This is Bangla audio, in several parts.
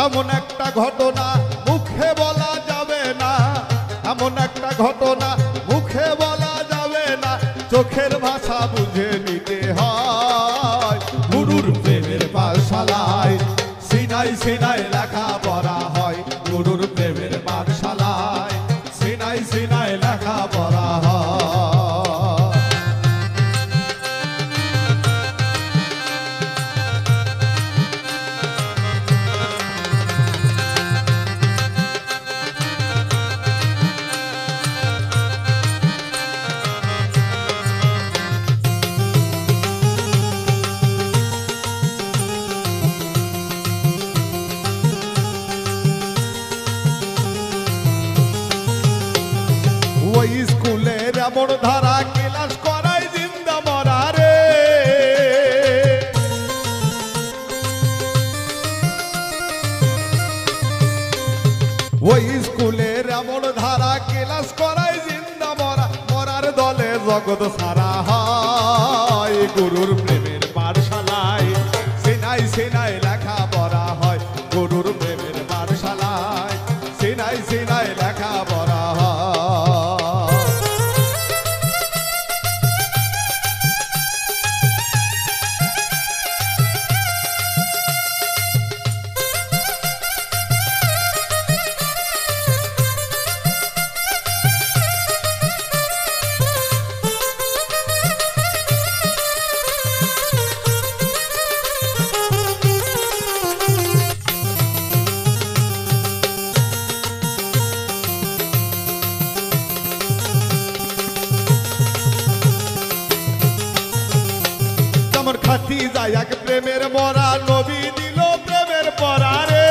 এমন একটা ঘটনা মুখে বলা যাবে না, এমন একটা ঘটনা মুখে বলা যাবে না, চোখের ভাষা বুঝে নিতে হয়। গুরুর প্রেমের পাঠশালায় সিনাই সিনাই লেখা পড়া হয়, গুরুর প্রেমের পাঠশালায় সিনাই সিনাই লেখা পড়া হয়। ওই স্কুলের এমন ধারা ক্লাস করাই জিন্দা মরা রে, ওই স্কুলের এমন ধারা ক্লাস করাই জিন্দা মরা, মরার দলে জগৎ সারা হয়। গুরুর প্রেমের পাঠশালায় সিনাই সিনাই লেখা পড়া হয়, গুরুর প্রেমের পাঠশালায় সিনাই সিনাই লেখা পড়া হয়। খাতি যায় এক প্রেমের মরা, নবী দিল প্রেমের পরা রে।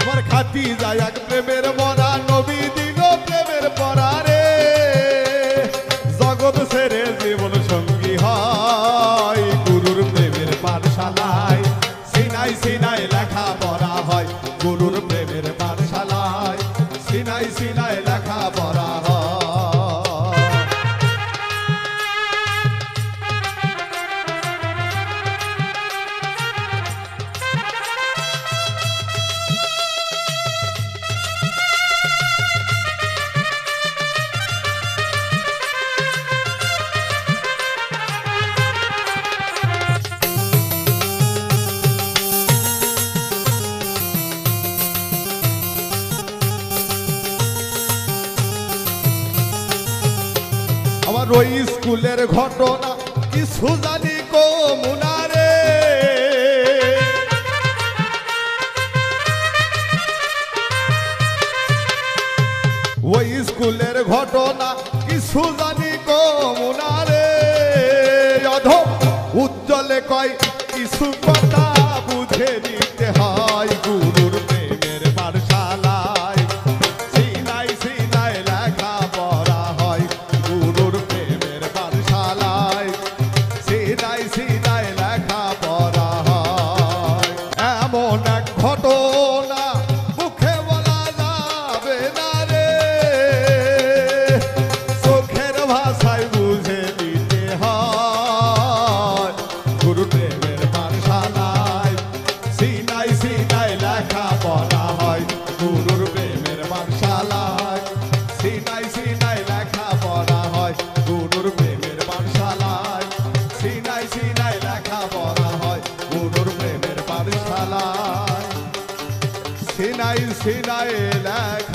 আমার খাতি যায় এক প্রেমের মরা, নবী দিল প্রেমের পরা রে। জগৎ ছেড়ে জীবন সঙ্গী হয়, গুরুর প্রেমের পাঠশালায় সিনাই সিনাই লেখা পড়া হয়, গুরুর প্রেমের পাঠশালায় সিনাই সিনাই লেখা পড়া হয়। আমার ওই স্কুলের ঘটনা কিছু জানি কমুনারে, ওই স্কুলের ঘটনা কিছু জানি কমুনারে। অধম উজ্জ্বলে কয় কিছু কথা বুঝে নিতে হয়, গুরুর প্রেমের পাঠশালায় সিনাই সিনাই লেখা পড়া হয়, গুরুর প্রেমের পাঠশালায় সিনাই সিনাই লেখা পড়া হয়। এমন এক ঘটনা মুখে বলা যাবে না রে, চোখের ভাষায় বুঝে নিতে হয়, গুরুর প্রেমের পাঠশালায় সিনাই সিনাই লেখা পড়া হয়, গুরুর প্রেমের পাঠশালায় সিনাই সিনাই লেখা পড়া হয়, গুরুর প্রেমের পাঠশালায় সিনাই সিনাই লেখা পড়া হয়, গুরুর প্রেমের পাঠশালায় সিনাই সিনাই লেখা